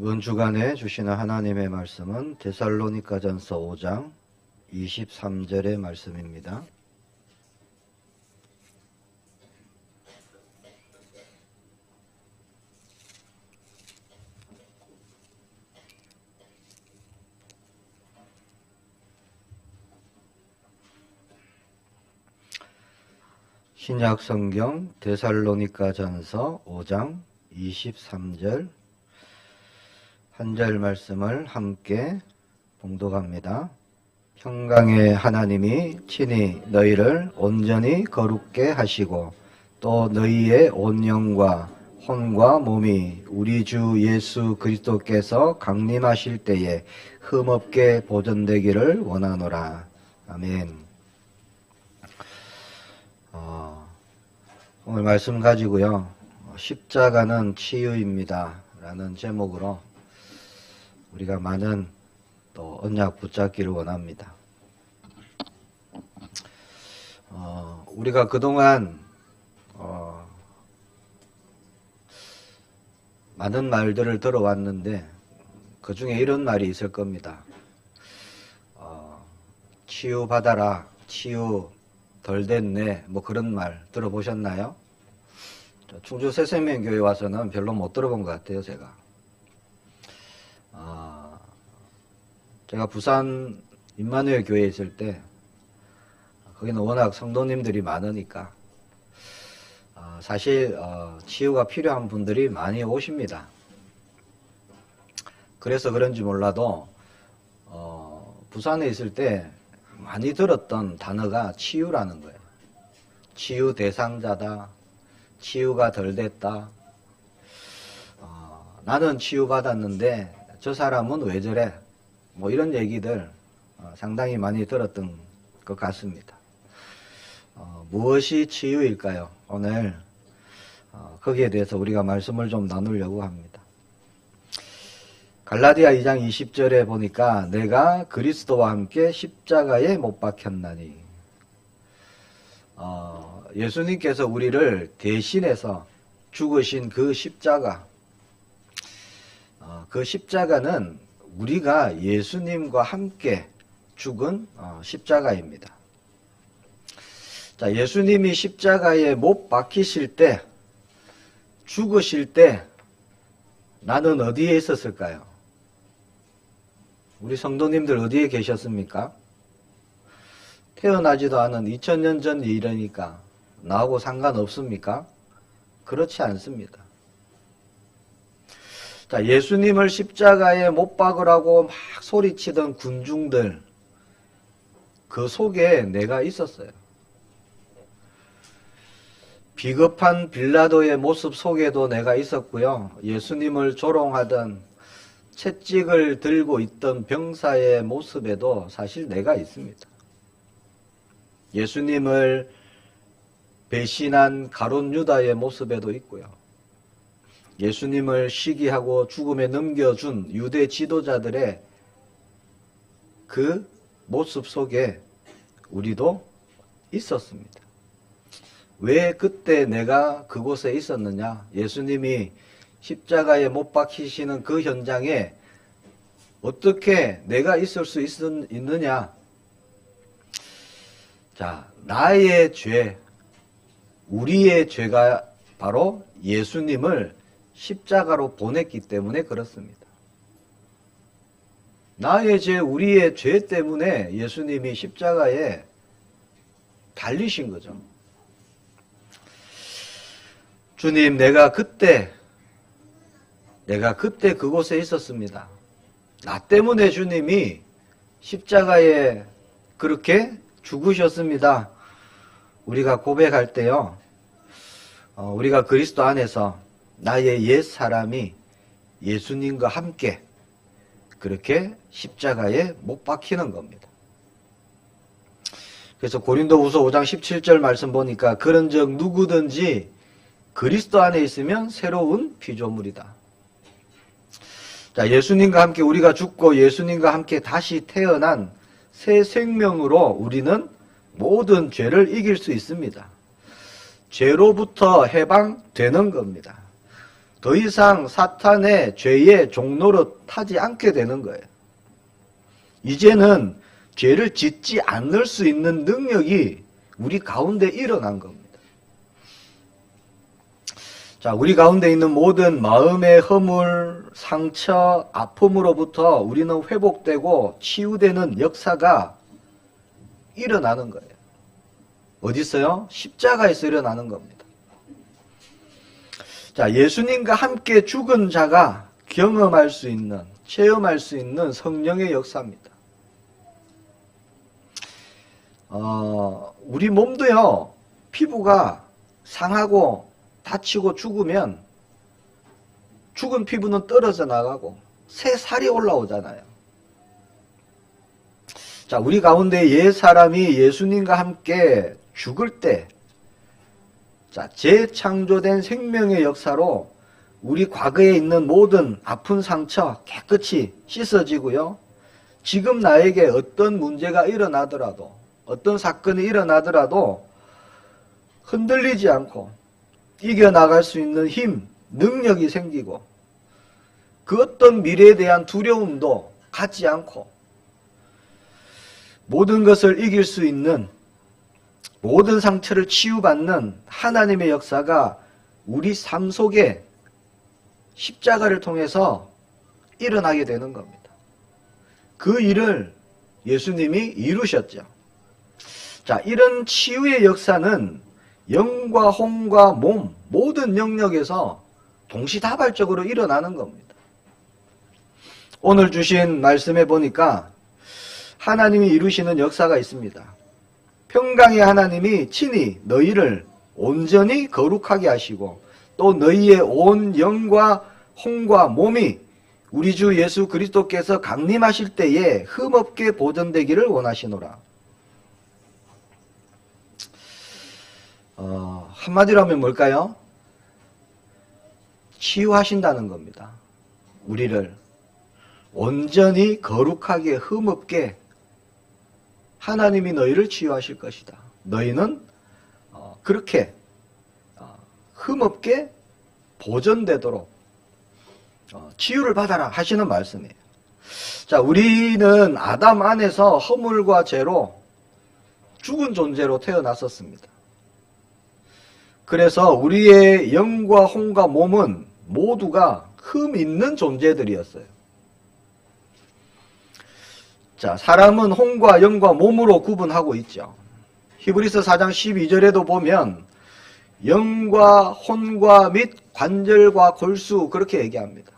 이번 주간에 주시는 하나님의 말씀은 데살로니가전서 5장 23절의 말씀입니다. 신약 성경 데살로니가전서 5장 23절 한 절 말씀을 함께 봉독합니다. 평강의 하나님이 친히 너희를 온전히 거룩게 하시고 또 너희의 온 영과 혼과 몸이 우리 주 예수 그리스도께서 강림하실 때에 흠없게 보존되기를 원하노라. 아멘. 오늘 말씀 가지고요, 십자가는 치유입니다 라는 제목으로 우리가 많은 또 언약 붙잡기를 원합니다. 우리가 그동안 많은 말들을 들어왔는데 그 중에 이런 말이 있을 겁니다. 치유받아라, 치유 덜 됐네, 뭐 그런 말 들어보셨나요? 충주 새생명교회 와서는 별로 못 들어본 것 같아요, 제가. 제가 부산 임마누엘 교회에 있을 때 거기는 워낙 성도님들이 많으니까 사실 치유가 필요한 분들이 많이 오십니다. 그래서 그런지 몰라도 부산에 있을 때 많이 들었던 단어가 치유라는 거예요. 치유 대상자다, 치유가 덜 됐다, 나는 치유받았는데 저 사람은 왜 저래, 뭐 이런 얘기들 상당히 많이 들었던 것 같습니다. 무엇이 치유일까요? 오늘 거기에 대해서 우리가 말씀을 좀 나누려고 합니다. 갈라디아 2장 20절에 보니까 내가 그리스도와 함께 십자가에 못 박혔나니, 예수님께서 우리를 대신해서 죽으신 그 십자가, 그 십자가는 우리가 예수님과 함께 죽은 십자가입니다. 자, 예수님이 십자가에 못 박히실 때, 죽으실 때 나는 어디에 있었을까요? 우리 성도님들 어디에 계셨습니까? 태어나지도 않은 2000년 전 일이니까 나하고 상관없습니까? 그렇지 않습니다. 자, 예수님을 십자가에 못 박으라고 막 소리치던 군중들, 그 속에 내가 있었어요. 비겁한 빌라도의 모습 속에도 내가 있었고요, 예수님을 조롱하던 채찍을 들고 있던 병사의 모습에도 사실 내가 있습니다. 예수님을 배신한 가룟 유다의 모습에도 있고요, 예수님을 시기하고 죽음에 넘겨준 유대 지도자들의 그 모습 속에 우리도 있었습니다. 왜 그때 내가 그곳에 있었느냐? 예수님이 십자가에 못 박히시는 그 현장에 어떻게 내가 있을 수 있느냐? 자, 나의 죄, 우리의 죄가 바로 예수님을 십자가로 보냈기 때문에 그렇습니다. 나의 죄, 우리의 죄 때문에 예수님이 십자가에 달리신 거죠. 주님, 내가 그때 그곳에 있었습니다. 나 때문에 주님이 십자가에 그렇게 죽으셨습니다. 우리가 고백할 때요, 우리가 그리스도 안에서 나의 옛 사람이 예수님과 함께 그렇게 십자가에 못 박히는 겁니다. 그래서 고린도후서 5장 17절 말씀 보니까 그런즉 누구든지 그리스도 안에 있으면 새로운 피조물이다. 자, 예수님과 함께 우리가 죽고 예수님과 함께 다시 태어난 새 생명으로 우리는 모든 죄를 이길 수 있습니다. 죄로부터 해방되는 겁니다. 더 이상 사탄의 죄의 종노릇 하지 않게 되는 거예요. 이제는 죄를 짓지 않을 수 있는 능력이 우리 가운데 일어난 겁니다. 자, 우리 가운데 있는 모든 마음의 허물, 상처, 아픔으로부터 우리는 회복되고 치유되는 역사가 일어나는 거예요. 어디 있어요? 십자가에서 일어나는 겁니다. 자, 예수님과 함께 죽은 자가 경험할 수 있는, 체험할 수 있는 성령의 역사입니다. 우리 몸도요, 피부가 상하고 다치고 죽으면 죽은 피부는 떨어져 나가고 새 살이 올라오잖아요. 자, 우리 가운데 옛 사람이 예수님과 함께 죽을 때, 자, 재창조된 생명의 역사로 우리 과거에 있는 모든 아픈 상처 깨끗이 씻어지고요. 지금 나에게 어떤 문제가 일어나더라도, 어떤 사건이 일어나더라도 흔들리지 않고 이겨나갈 수 있는 힘, 능력이 생기고 그 어떤 미래에 대한 두려움도 갖지 않고 모든 것을 이길 수 있는, 모든 상처를 치유받는 하나님의 역사가 우리 삶 속에 십자가를 통해서 일어나게 되는 겁니다. 그 일을 예수님이 이루셨죠. 자, 이런 치유의 역사는 영과 혼과 몸, 모든 영역에서 동시다발적으로 일어나는 겁니다. 오늘 주신 말씀에 보니까 하나님이 이루시는 역사가 있습니다. 평강의 하나님이 친히 너희를 온전히 거룩하게 하시고 또 너희의 온 영과 혼과 몸이 우리 주 예수 그리스도께서 강림하실 때에 흠없게 보존되기를 원하시노라. 한마디로 하면 뭘까요? 치유하신다는 겁니다. 우리를 온전히 거룩하게 흠없게 하나님이 너희를 치유하실 것이다. 너희는 그렇게 흠없게 보존되도록 치유를 받아라 하시는 말씀이에요. 자, 우리는 아담 안에서 허물과 죄로 죽은 존재로 태어났었습니다. 그래서 우리의 영과 혼과 몸은 모두가 흠 있는 존재들이었어요. 자, 사람은 혼과 영과 몸으로 구분하고 있죠. 히브리서 4장 12절에도 보면 영과 혼과 및 관절과 골수 그렇게 얘기합니다.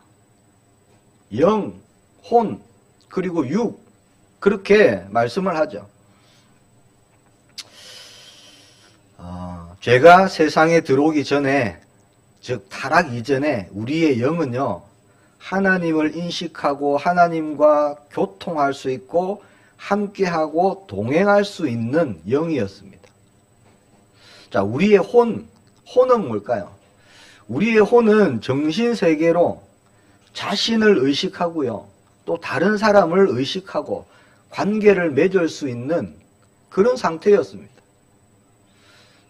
영, 혼, 그리고 육 그렇게 말씀을 하죠. 죄가 세상에 들어오기 전에, 즉 타락 이전에 우리의 영은요, 하나님을 인식하고 하나님과 교통할 수 있고 함께하고 동행할 수 있는 영이었습니다. 자, 우리의 혼은 뭘까요? 우리의 혼은 정신세계로 자신을 의식하고요, 또 다른 사람을 의식하고 관계를 맺을 수 있는 그런 상태였습니다.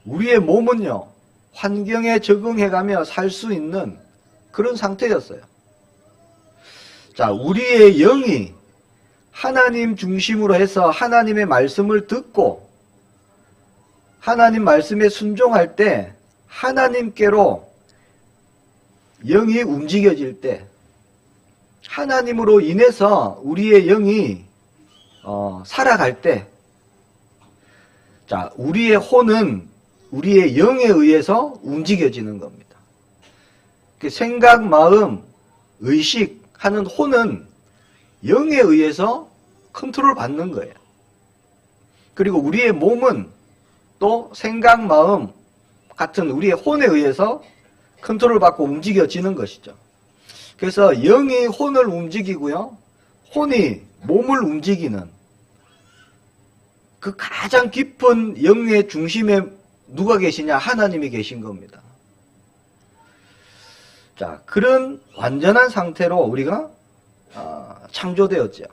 우리의 몸은요, 환경에 적응해가며 살 수 있는 그런 상태였어요. 자, 우리의 영이 하나님 중심으로 해서 하나님의 말씀을 듣고 하나님 말씀에 순종할 때 하나님께로 영이 움직여질 때 하나님으로 인해서 우리의 영이 살아갈 때, 자, 우리의 혼은 우리의 영에 의해서 움직여지는 겁니다. 생각, 마음, 의식 하는 혼은 영에 의해서 컨트롤 받는 거예요. 그리고 우리의 몸은 또 생각, 마음 같은 우리의 혼에 의해서 컨트롤 받고 움직여지는 것이죠. 그래서 영이 혼을 움직이고요, 혼이 몸을 움직이는 그 가장 깊은 영의 중심에 누가 계시냐? 하나님이 계신 겁니다. 자, 그런 완전한 상태로 우리가 창조되었죠.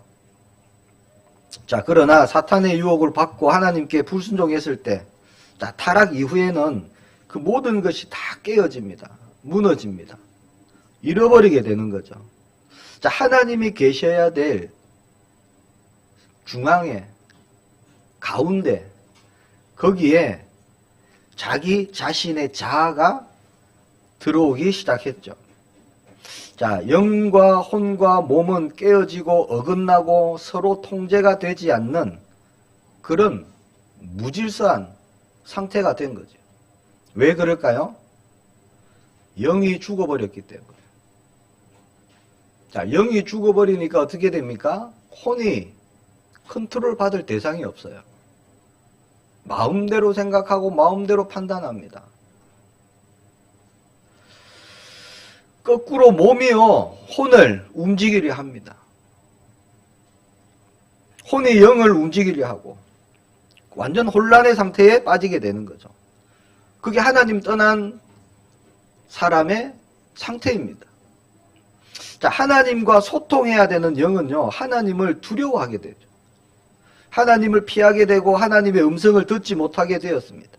자, 그러나 사탄의 유혹을 받고 하나님께 불순종했을 때, 자, 타락 이후에는 그 모든 것이 다 깨어집니다. 무너집니다. 잃어버리게 되는 거죠. 자, 하나님이 계셔야 될 중앙에, 가운데, 거기에 자기 자신의 자아가 들어오기 시작했죠. 자, 영과 혼과 몸은 깨어지고 어긋나고 서로 통제가 되지 않는 그런 무질서한 상태가 된 거죠. 왜 그럴까요? 영이 죽어버렸기 때문에. 자, 영이 죽어버리니까 어떻게 됩니까? 혼이 컨트롤 받을 대상이 없어요. 마음대로 생각하고 마음대로 판단합니다. 거꾸로 몸이요, 혼을 움직이려 합니다. 혼이 영을 움직이려 하고 완전 혼란의 상태에 빠지게 되는 거죠. 그게 하나님 떠난 사람의 상태입니다. 자, 하나님과 소통해야 되는 영은요, 하나님을 두려워하게 되죠. 하나님을 피하게 되고 하나님의 음성을 듣지 못하게 되었습니다.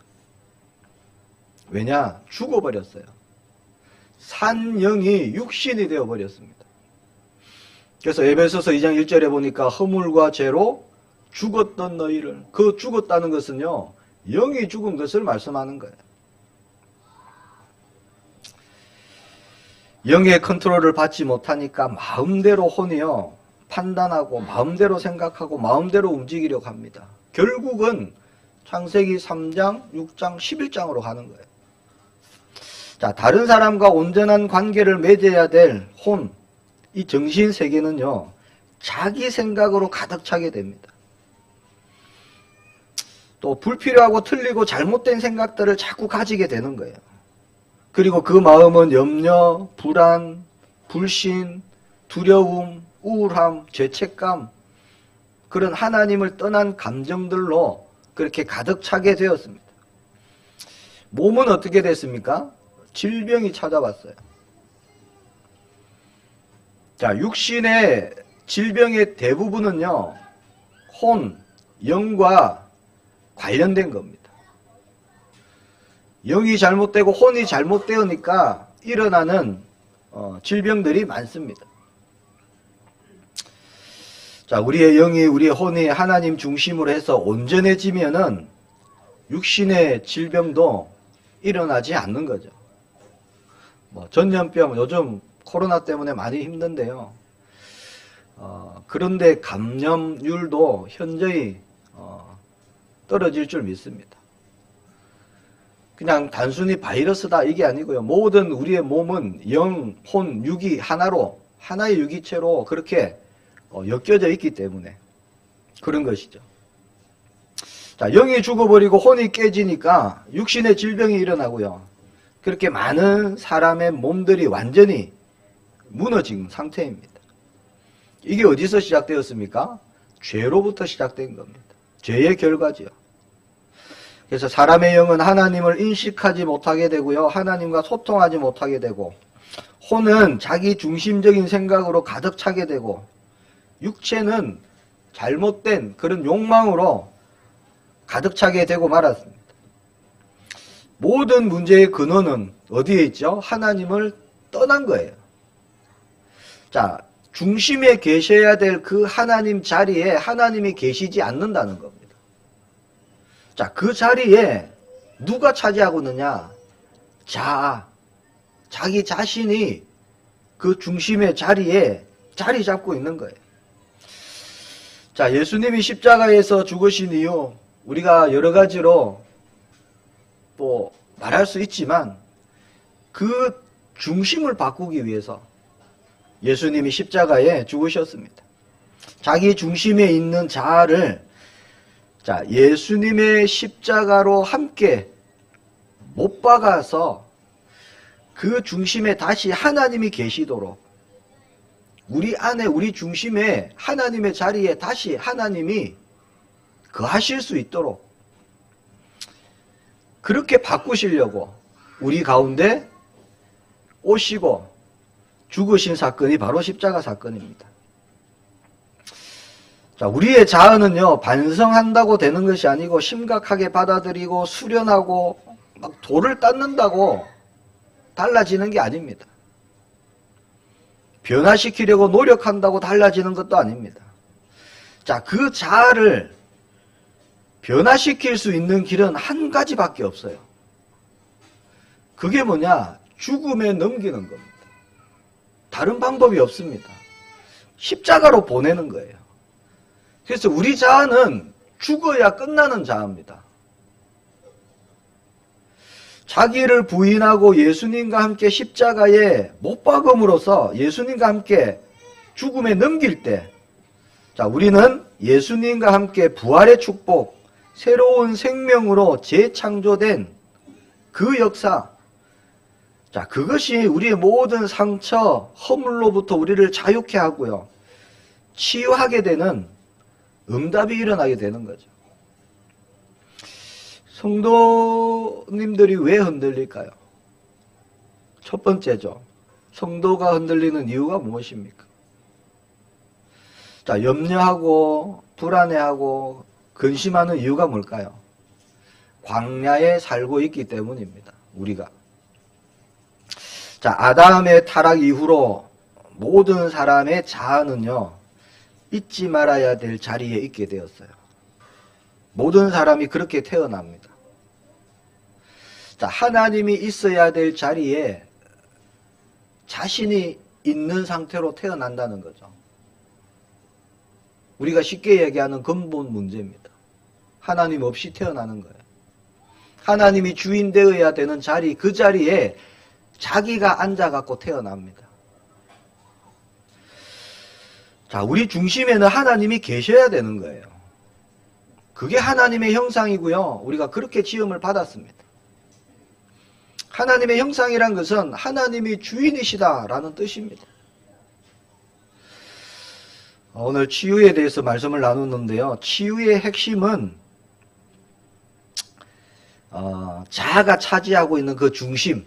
왜냐? 죽어버렸어요. 산 영이 육신이 되어버렸습니다. 그래서 에베소서 2장 1절에 보니까 허물과 죄로 죽었던 너희를, 그 죽었다는 것은요, 영이 죽은 것을 말씀하는 거예요. 영의 컨트롤을 받지 못하니까 마음대로 혼이요, 판단하고 마음대로 생각하고 마음대로 움직이려고 합니다. 결국은 창세기 3장, 6장, 11장으로 가는 거예요. 자, 다른 사람과 온전한 관계를 맺어야 될 혼, 이 정신 세계는요, 자기 생각으로 가득 차게 됩니다. 또 불필요하고 틀리고 잘못된 생각들을 자꾸 가지게 되는 거예요. 그리고 그 마음은 염려, 불안, 불신, 두려움, 우울함, 죄책감, 그런 하나님을 떠난 감정들로 그렇게 가득 차게 되었습니다. 몸은 어떻게 됐습니까? 질병이 찾아왔어요. 자, 육신의 질병의 대부분은요, 혼, 영과 관련된 겁니다. 영이 잘못되고 혼이 잘못되니까 일어나는 질병들이 많습니다. 자, 우리의 영이, 우리의 혼이 하나님 중심으로 해서 온전해지면은 육신의 질병도 일어나지 않는 거죠. 전염병, 요즘 코로나 때문에 많이 힘든데요. 그런데 감염률도 현저히 떨어질 줄 믿습니다. 그냥 단순히 바이러스다 이게 아니고요. 모든 우리의 몸은 영, 혼, 육이 하나로, 하나의 유기체로 그렇게 엮여져 있기 때문에 그런 것이죠. 자, 영이 죽어버리고 혼이 깨지니까 육신의 질병이 일어나고요. 그렇게 많은 사람의 몸들이 완전히 무너진 상태입니다. 이게 어디서 시작되었습니까? 죄로부터 시작된 겁니다. 죄의 결과지요. 그래서 사람의 영은 하나님을 인식하지 못하게 되고요. 하나님과 소통하지 못하게 되고, 혼은 자기 중심적인 생각으로 가득 차게 되고, 육체는 잘못된 그런 욕망으로 가득 차게 되고 말았습니다. 모든 문제의 근원은 어디에 있죠? 하나님을 떠난 거예요. 자, 중심에 계셔야 될 그 하나님 자리에 하나님이 계시지 않는다는 겁니다. 자, 그 자리에 누가 차지하고 있느냐? 자기 자신이 그 중심의 자리에 자리 잡고 있는 거예요. 자, 예수님이 십자가에서 죽으신 이유, 우리가 여러 가지로 말할 수 있지만 그 중심을 바꾸기 위해서 예수님이 십자가에 죽으셨습니다. 자기 중심에 있는 자아를 예수님의 십자가로 함께 못 박아서 그 중심에 다시 하나님이 계시도록, 우리 안에, 우리 중심에 하나님의 자리에 다시 하나님이 거하실 수 있도록 그렇게 바꾸시려고 우리 가운데 오시고 죽으신 사건이 바로 십자가 사건입니다. 자, 우리의 자아는요, 반성한다고 되는 것이 아니고 심각하게 받아들이고 수련하고 막 돌을 닦는다고 달라지는 게 아닙니다. 변화시키려고 노력한다고 달라지는 것도 아닙니다. 자, 그 자아를 변화시킬 수 있는 길은 한 가지밖에 없어요. 그게 뭐냐? 죽음에 넘기는 겁니다. 다른 방법이 없습니다. 십자가로 보내는 거예요. 그래서 우리 자아는 죽어야 끝나는 자아입니다. 자기를 부인하고 예수님과 함께 십자가에 못 박음으로써 예수님과 함께 죽음에 넘길 때, 자, 우리는 예수님과 함께 부활의 축복, 새로운 생명으로 재창조된 그 역사, 자, 그것이 우리의 모든 상처, 허물로부터 우리를 자유케 하고요, 치유하게 되는 응답이 일어나게 되는 거죠. 성도님들이 왜 흔들릴까요? 첫 번째죠. 성도가 흔들리는 이유가 무엇입니까? 자, 염려하고 불안해하고 근심하는 이유가 뭘까요? 광야에 살고 있기 때문입니다. 우리가. 자, 아담의 타락 이후로 모든 사람의 자아는요, 잊지 말아야 될 자리에 있게 되었어요. 모든 사람이 그렇게 태어납니다. 자, 하나님이 있어야 될 자리에 자신이 있는 상태로 태어난다는 거죠. 우리가 쉽게 얘기하는 근본 문제입니다. 하나님 없이 태어나는 거예요. 하나님이 주인 되어야 되는 자리, 그 자리에 자기가 앉아갖고 태어납니다. 자, 우리 중심에는 하나님이 계셔야 되는 거예요. 그게 하나님의 형상이고요. 우리가 그렇게 지음을 받았습니다. 하나님의 형상이란 것은 하나님이 주인이시다라는 뜻입니다. 오늘 치유에 대해서 말씀을 나누는데요. 치유의 핵심은 자아가 차지하고 있는 그 중심,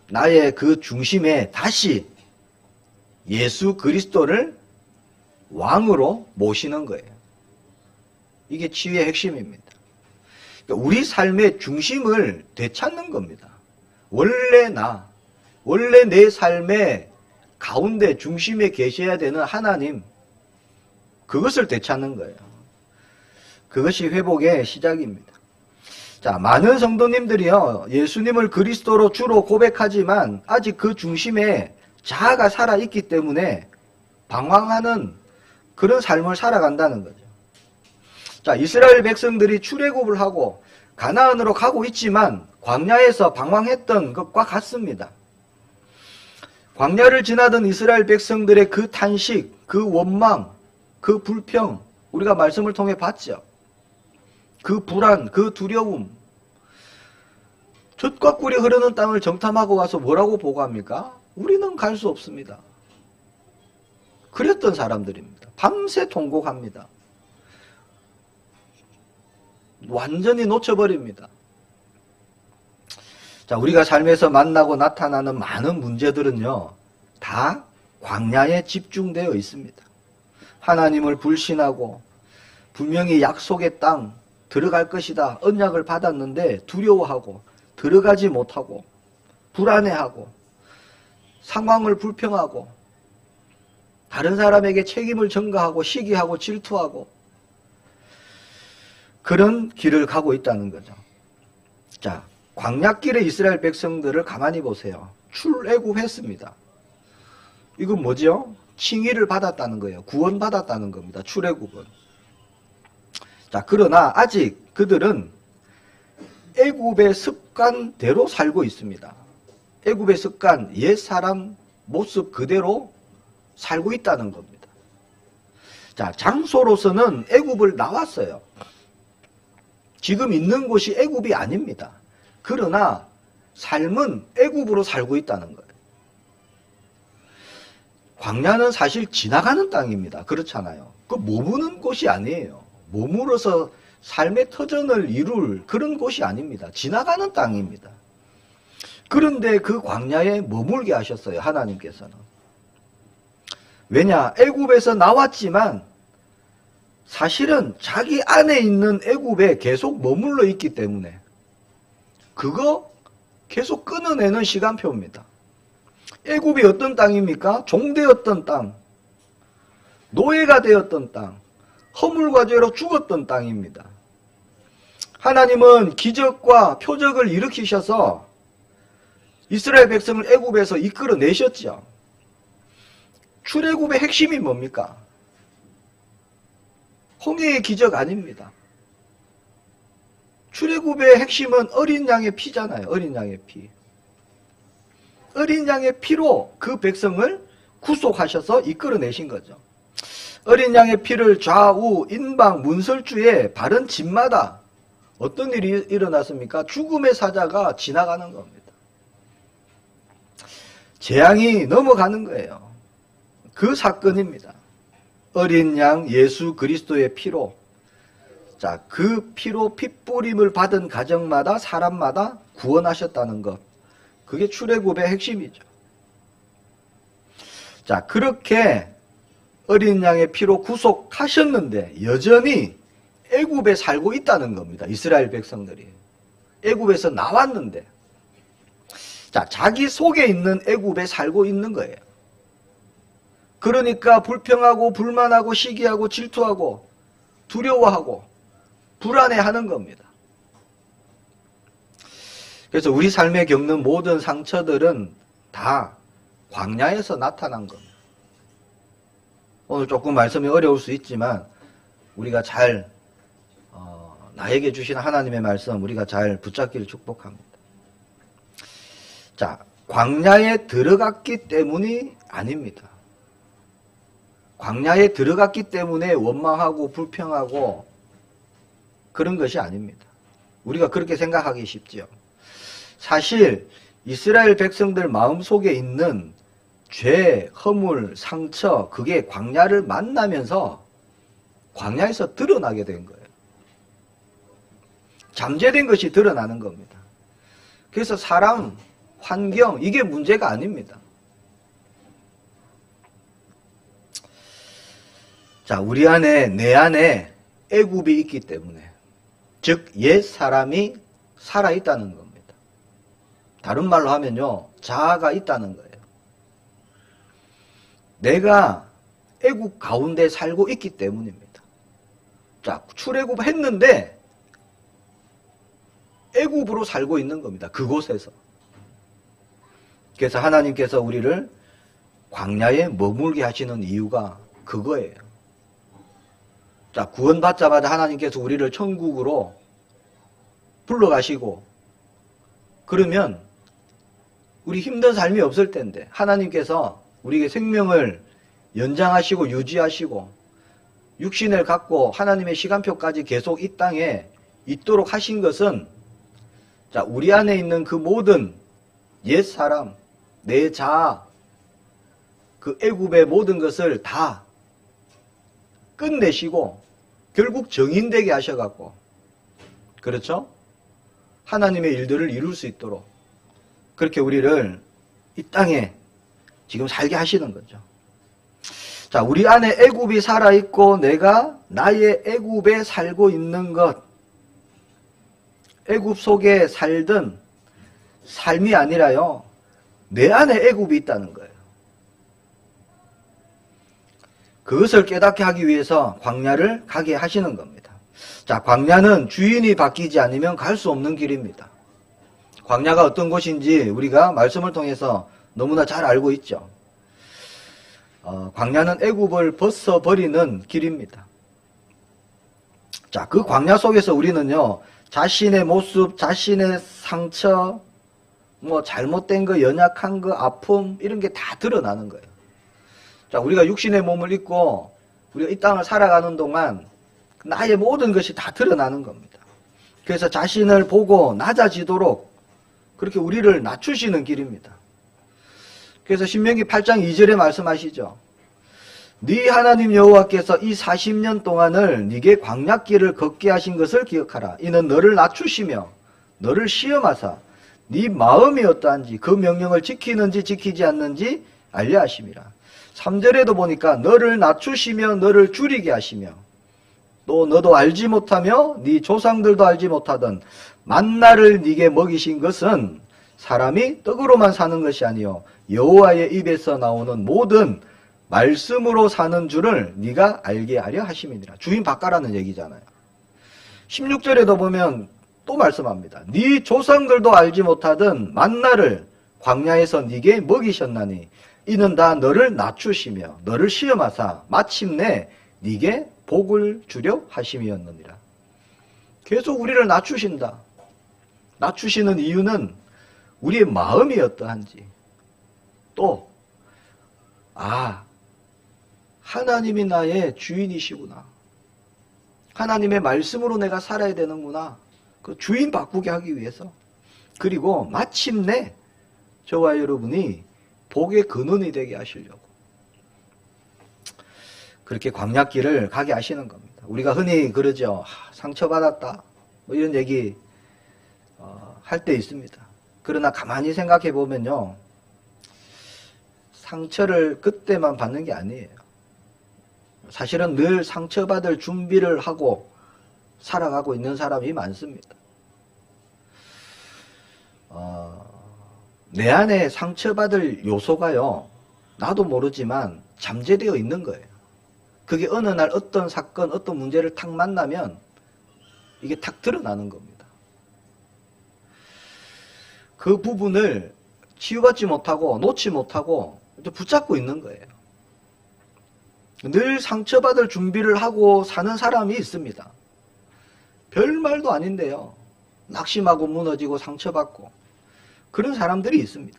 나의 그 중심에 다시 예수 그리스도를 왕으로 모시는 거예요. 이게 치유의 핵심입니다. 그러니까 우리 삶의 중심을 되찾는 겁니다. 원래 내 삶의 가운데 중심에 계셔야 되는 하나님, 그것을 되찾는 거예요. 그것이 회복의 시작입니다. 자, 많은 성도님들이요, 예수님을 그리스도로 주로 고백하지만 아직 그 중심에 자아가 살아있기 때문에 방황하는 그런 삶을 살아간다는 거죠. 자, 이스라엘 백성들이 출애굽을 하고 가나안으로 가고 있지만 광야에서 방황했던 것과 같습니다. 광야를 지나던 이스라엘 백성들의 그 탄식, 그 원망, 그 불평, 우리가 말씀을 통해 봤죠. 그 불안, 그 두려움. 젖과 꿀이 흐르는 땅을 정탐하고 와서 뭐라고 보고합니까? 우리는 갈 수 없습니다. 그랬던 사람들입니다. 밤새 통곡합니다. 완전히 놓쳐버립니다. 자, 우리가 삶에서 만나고 나타나는 많은 문제들은요, 다 광야에 집중되어 있습니다. 하나님을 불신하고 분명히 약속의 땅 들어갈 것이다, 언약을 받았는데 두려워하고 들어가지 못하고 불안해하고 상황을 불평하고 다른 사람에게 책임을 전가하고 시기하고 질투하고 그런 길을 가고 있다는 거죠. 자, 광야길의 이스라엘 백성들을 가만히 보세요. 출애굽했습니다. 이건 뭐죠? 칭의를 받았다는 거예요. 구원받았다는 겁니다. 출애굽은. 자, 그러나 아직 그들은 애굽의 습관대로 살고 있습니다. 애굽의 습관, 옛사람 모습 그대로 살고 있다는 겁니다. 자, 장소로서는 애굽을 나왔어요. 지금 있는 곳이 애굽이 아닙니다. 그러나 삶은 애굽으로 살고 있다는 거예요. 광야는 사실 지나가는 땅입니다. 그렇잖아요. 그 머무는 곳이 아니에요. 머물어서 삶의 터전을 이룰 그런 곳이 아닙니다. 지나가는 땅입니다. 그런데 그 광야에 머물게 하셨어요. 하나님께서는. 왜냐? 애굽에서 나왔지만 사실은 자기 안에 있는 애굽에 계속 머물러 있기 때문에 그거 계속 끊어내는 시간표입니다. 애굽이 어떤 땅입니까? 종되었던 땅, 노예가 되었던 땅, 허물과 죄로 죽었던 땅입니다. 하나님은 기적과 표적을 일으키셔서 이스라엘 백성을 애굽에서 이끌어내셨죠. 출애굽의 핵심이 뭡니까? 홍해의 기적 아닙니다. 출애굽의 핵심은 어린 양의 피잖아요. 어린 양의 피. 어린 양의 피로 그 백성을 구속하셔서 이끌어내신 거죠. 어린 양의 피를 좌우 인방 문설주에 바른 집마다 어떤 일이 일어났습니까? 죽음의 사자가 지나가는 겁니다. 재앙이 넘어가는 거예요. 그 사건입니다. 어린 양 예수 그리스도의 피로, 자, 그 피로 핏뿌림을 받은 가정마다 사람마다 구원하셨다는 것, 그게 출애굽의 핵심이죠. 자, 그렇게 어린 양의 피로 구속하셨는데 여전히 애굽에 살고 있다는 겁니다. 이스라엘 백성들이 애굽에서 나왔는데, 자, 자기 속에 있는 애굽에 살고 있는 거예요. 그러니까 불평하고 불만하고 시기하고 질투하고 두려워하고 불안해하는 겁니다. 그래서 우리 삶에 겪는 모든 상처들은 다 광야에서 나타난 겁니다. 오늘 조금 말씀이 어려울 수 있지만 우리가 잘 나에게 주신 하나님의 말씀 우리가 잘 붙잡기를 축복합니다. 자, 광야에 들어갔기 때문이 아닙니다. 광야에 들어갔기 때문에 원망하고 불평하고 그런 것이 아닙니다. 우리가 그렇게 생각하기 쉽지요. 사실 이스라엘 백성들 마음속에 있는 죄, 허물, 상처, 그게 광야를 만나면서 광야에서 드러나게 된 거예요. 잠재된 것이 드러나는 겁니다. 그래서 사람, 환경, 이게 문제가 아닙니다. 자, 우리 안에, 내 안에 애굽이 있기 때문에, 즉 옛 사람이 살아있다는 겁니다. 다른 말로 하면요, 자아가 있다는 거예요. 내가 애굽 가운데 살고 있기 때문입니다. 자, 출애굽 했는데 애굽으로 살고 있는 겁니다. 그곳에서. 그래서 하나님께서 우리를 광야에 머물게 하시는 이유가 그거예요. 자, 구원받자마자 하나님께서 우리를 천국으로 불러가시고 그러면 우리 힘든 삶이 없을 텐데 하나님께서 우리에게 생명을 연장하시고 유지하시고 육신을 갖고 하나님의 시간표까지 계속 이 땅에 있도록 하신 것은, 자, 우리 안에 있는 그 모든 옛사람, 내 자아, 그 애굽의 모든 것을 다 끝내시고 결국 정인되게 하셔갖고, 그렇죠? 하나님의 일들을 이룰 수 있도록 그렇게 우리를 이 땅에 지금 살게 하시는 거죠. 자, 우리 안에 애굽이 살아있고 내가 나의 애굽에 살고 있는 것, 애굽 속에 살던 삶이 아니라요, 내 안에 애굽이 있다는 거예요. 그것을 깨닫게 하기 위해서 광야를 가게 하시는 겁니다. 자, 광야는 주인이 바뀌지 않으면 갈 수 없는 길입니다. 광야가 어떤 곳인지 우리가 말씀을 통해서 너무나 잘 알고 있죠. 광야는 애굽을 벗어버리는 길입니다. 자, 그 광야 속에서 우리는요, 자신의 모습, 자신의 상처, 뭐 잘못된 거, 연약한 거, 아픔, 이런 게 다 드러나는 거예요. 자, 우리가 육신의 몸을 입고 우리가 이 땅을 살아가는 동안 나의 모든 것이 다 드러나는 겁니다. 그래서 자신을 보고 낮아지도록 그렇게 우리를 낮추시는 길입니다. 그래서 신명기 8장 2절에 말씀하시죠. 네 하나님 여호와께서 이 40년 동안을 네게 광야길을 걷게 하신 것을 기억하라. 이는 너를 낮추시며 너를 시험하사 네 마음이 어떠한지 그 명령을 지키는지 지키지 않는지 알려 하심이라. 3절에도 보니까 너를 낮추시며 너를 줄이게 하시며 또 너도 알지 못하며 네 조상들도 알지 못하던 만나를 네게 먹이신 것은 사람이 떡으로만 사는 것이 아니요 여호와의 입에서 나오는 모든 말씀으로 사는 줄을 네가 알게 하려 하심이니라. 주인 바꿔라는 얘기잖아요. 16절에도 보면 또 말씀합니다. 네 조상들도 알지 못하던 만나를 광야에서 네게 먹이셨나니 이는 다 너를 낮추시며 너를 시험하사 마침내 네게 복을 주려 하심이었느니라. 계속 우리를 낮추신다. 낮추시는 이유는 우리의 마음이 어떠한지, 또 하나님이 나의 주인이시구나, 하나님의 말씀으로 내가 살아야 되는구나, 그 주인 바꾸게 하기 위해서, 그리고 마침내 저와 여러분이 복의 근원이 되게 하시려고 그렇게 광야길을 가게 하시는 겁니다. 우리가 흔히 그러죠. 상처받았다 뭐 이런 얘기 할 때 있습니다. 그러나 가만히 생각해 보면요, 상처를 그때만 받는 게 아니에요. 사실은 늘 상처받을 준비를 하고 살아가고 있는 사람이 많습니다. 내 안에 상처받을 요소가요, 나도 모르지만 잠재되어 있는 거예요. 그게 어느 날 어떤 사건, 어떤 문제를 탁 만나면 이게 탁 드러나는 겁니다. 그 부분을 치유받지 못하고 놓지 못하고 붙잡고 있는 거예요. 늘 상처받을 준비를 하고 사는 사람이 있습니다. 별 말도 아닌데요, 낙심하고 무너지고 상처받고 그런 사람들이 있습니다.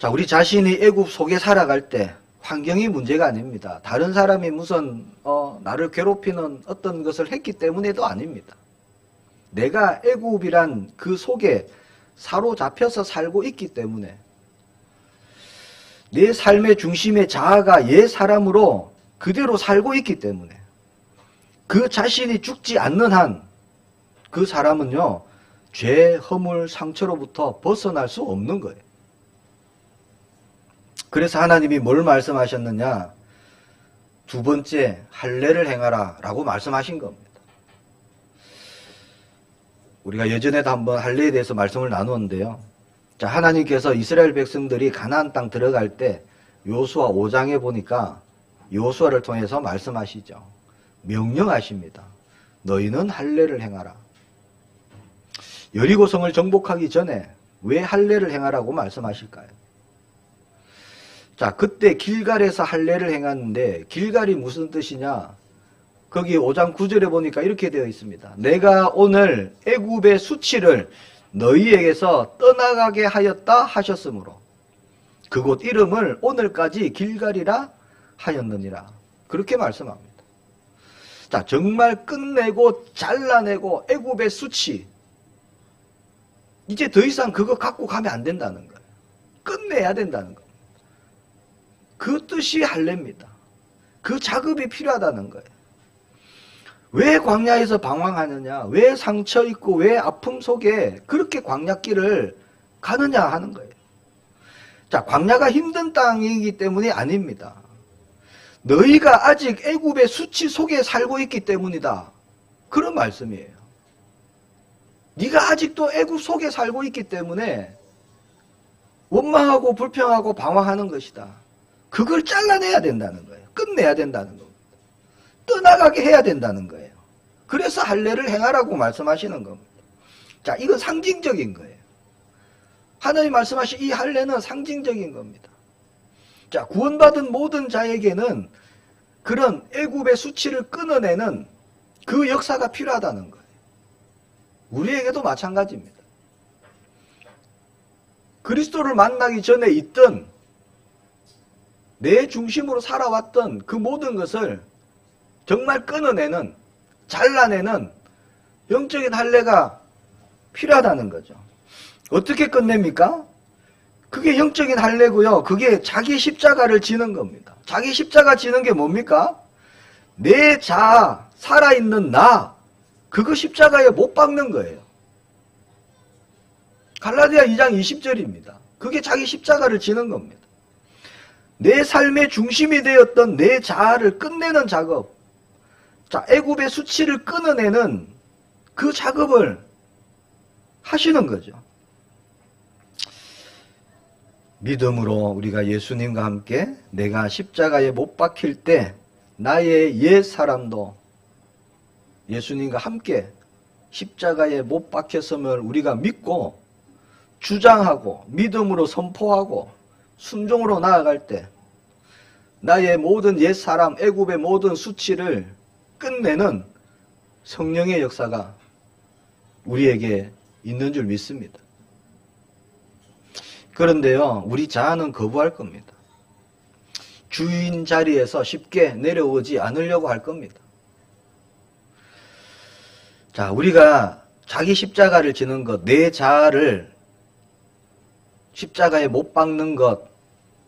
자, 우리 자신이 애굽 속에 살아갈 때 환경이 문제가 아닙니다. 다른 사람이 무슨 나를 괴롭히는 어떤 것을 했기 때문에도 아닙니다. 내가 애굽이란 그 속에 사로잡혀서 살고 있기 때문에, 내 삶의 중심의 자아가 옛 사람으로 그대로 살고 있기 때문에, 그 자신이 죽지 않는 한 그 사람은요, 죄, 허물, 상처로부터 벗어날 수 없는 거예요. 그래서 하나님이 뭘 말씀하셨느냐? 두 번째, 할례를 행하라 라고 말씀하신 겁니다. 우리가 예전에도 한번 할례에 대해서 말씀을 나누었는데요. 자, 하나님께서 이스라엘 백성들이 가나안 땅 들어갈 때 여호수아 5장에 보니까 여호수아를 통해서 말씀하시죠. 명령하십니다. 너희는 할례를 행하라. 여리고성을 정복하기 전에 왜 할례를 행하라고 말씀하실까요? 자, 그때 길갈에서 할례를 행하는데 길갈이 무슨 뜻이냐? 거기 5장 9절에 보니까 이렇게 되어 있습니다. 내가 오늘 애굽의 수치를 너희에게서 떠나가게 하였다 하셨으므로 그곳 이름을 오늘까지 길갈이라 하였느니라. 그렇게 말씀합니다. 자, 정말 끝내고 잘라내고 애굽의 수치, 이제 더 이상 그거 갖고 가면 안 된다는 거예요. 끝내야 된다는 겁니다. 그 뜻이 할례입니다. 그 작업이 필요하다는 거예요. 왜 광야에서 방황하느냐? 왜 상처 있고 왜 아픔 속에 그렇게 광야길을 가느냐 하는 거예요. 자, 광야가 힘든 땅이기 때문이 아닙니다. 너희가 아직 애굽의 수치 속에 살고 있기 때문이다. 그런 말씀이에요. 네가 아직도 애굽 속에 살고 있기 때문에 원망하고 불평하고 방황하는 것이다. 그걸 잘라내야 된다는 거예요. 끝내야 된다는 겁니다. 떠나가게 해야 된다는 거예요. 그래서 할례를 행하라고 말씀하시는 겁니다. 자, 이건 상징적인 거예요. 하나님 말씀하신 이 할례는 상징적인 겁니다. 자, 구원받은 모든 자에게는 그런 애굽의 수치를 끊어내는 그 역사가 필요하다는 거예요. 우리에게도 마찬가지입니다. 그리스도를 만나기 전에 있던 내 중심으로 살아왔던 그 모든 것을 정말 끊어내는, 잘라내는 영적인 할례가 필요하다는 거죠. 어떻게 끝냅니까? 그게 영적인 할례고요. 그게 자기 십자가를 지는 겁니다. 자기 십자가 지는 게 뭡니까? 내 자아, 살아있는 나, 그거 십자가에 못 박는 거예요. 갈라디아 2장 20절입니다. 그게 자기 십자가를 지는 겁니다. 내 삶의 중심이 되었던 내 자아를 끝내는 작업, 자, 애굽의 수치를 끊어내는 그 작업을 하시는 거죠. 믿음으로 우리가 예수님과 함께 내가 십자가에 못 박힐 때 나의 옛 사람도 예수님과 함께 십자가에 못 박혔음을 우리가 믿고 주장하고 믿음으로 선포하고 순종으로 나아갈 때 나의 모든 옛 사람, 애굽의 모든 수치를 끝내는 성령의 역사가 우리에게 있는 줄 믿습니다. 그런데요, 우리 자아는 거부할 겁니다. 주인 자리에서 쉽게 내려오지 않으려고 할 겁니다. 자, 우리가 자기 십자가를 지는 것, 내 자아를 십자가에 못 박는 것,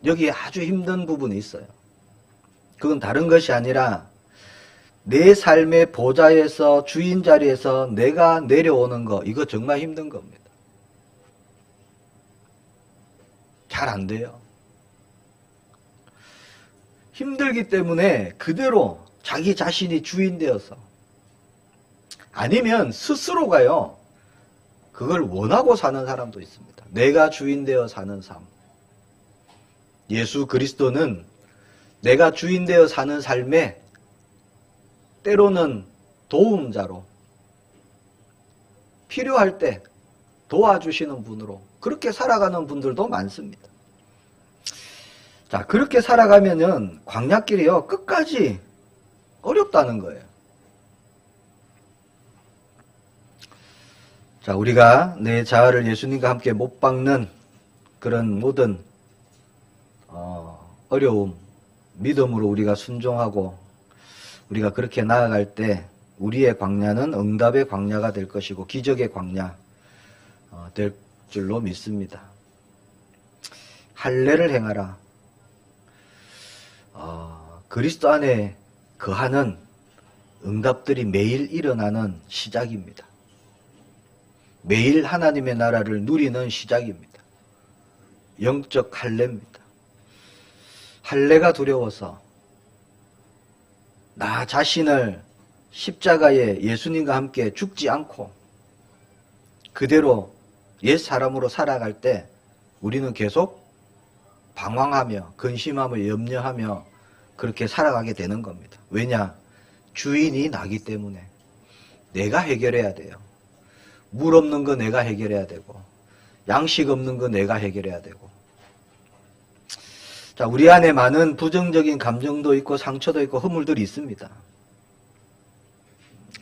여기에 아주 힘든 부분이 있어요. 그건 다른 것이 아니라 내 삶의 보좌에서 주인 자리에서 내가 내려오는 거, 이거 정말 힘든 겁니다. 잘 안 돼요. 힘들기 때문에 그대로 자기 자신이 주인 되어서 아니면 스스로가요, 그걸 원하고 사는 사람도 있습니다. 내가 주인 되어 사는 삶. 예수 그리스도는 내가 주인 되어 사는 삶에 때로는 도움자로 필요할 때 도와주시는 분으로 그렇게 살아가는 분들도 많습니다. 자, 그렇게 살아가면은 광야길이요, 끝까지 어렵다는 거예요. 자, 우리가 내 자아를 예수님과 함께 못 박는 그런 모든 어려움, 믿음으로 우리가 순종하고 우리가 그렇게 나아갈 때 우리의 광야는 응답의 광야가 될 것이고 기적의 광야 될 줄로 믿습니다. 할례를 행하라. 그리스도 안에 거하는 응답들이 매일 일어나는 시작입니다. 매일 하나님의 나라를 누리는 시작입니다. 영적 할례입니다. 할례가 두려워서 나 자신을 십자가에 예수님과 함께 죽지 않고 그대로 옛 사람으로 살아갈 때 우리는 계속 방황하며 근심하며 염려하며 그렇게 살아가게 되는 겁니다. 왜냐? 주인이 나기 때문에 내가 해결해야 돼요. 물 없는 거 내가 해결해야 되고 양식 없는 거 내가 해결해야 되고. 자, 우리 안에 많은 부정적인 감정도 있고 상처도 있고 허물들이 있습니다.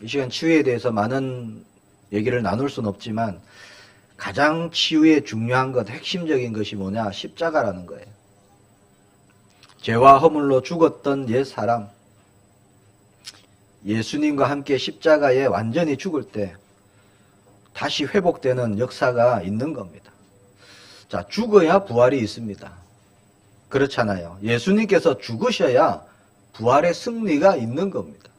이 시간 치유에 대해서 많은 얘기를 나눌 수는 없지만 가장 치유에 중요한 것, 핵심적인 것이 뭐냐? 십자가라는 거예요. 죄와 허물로 죽었던 옛 사람, 예수님과 함께 십자가에 완전히 죽을 때 다시 회복되는 역사가 있는 겁니다. 자, 죽어야 부활이 있습니다. 그렇잖아요. 예수님께서 죽으셔야 부활의 승리가 있는 겁니다.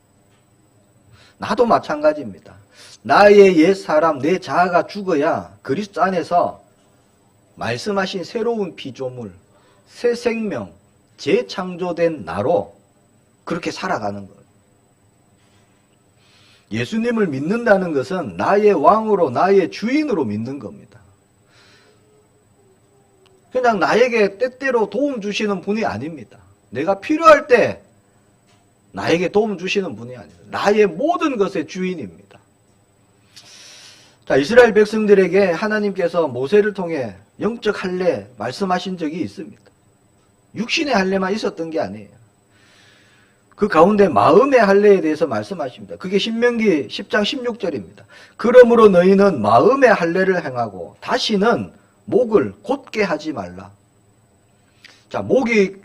나도 마찬가지입니다. 나의 옛 사람, 내 자아가 죽어야 그리스도 안에서 말씀하신 새로운 피조물, 새 생명, 재창조된 나로 그렇게 살아가는 거예요. 예수님을 믿는다는 것은 나의 왕으로, 나의 주인으로 믿는 겁니다. 그냥 나에게 때때로 도움 주시는 분이 아닙니다. 내가 필요할 때 나에게 도움 주시는 분이 아닙니다. 나의 모든 것의 주인입니다. 자, 이스라엘 백성들에게 하나님께서 모세를 통해 영적 할례 말씀하신 적이 있습니다. 육신의 할례만 있었던 게 아니에요. 그 가운데 마음의 할례에 대해서 말씀하십니다. 그게 신명기 10장 16절입니다. 그러므로 너희는 마음의 할례를 행하고 다시는 목을 곧게 하지 말라. 자, 목이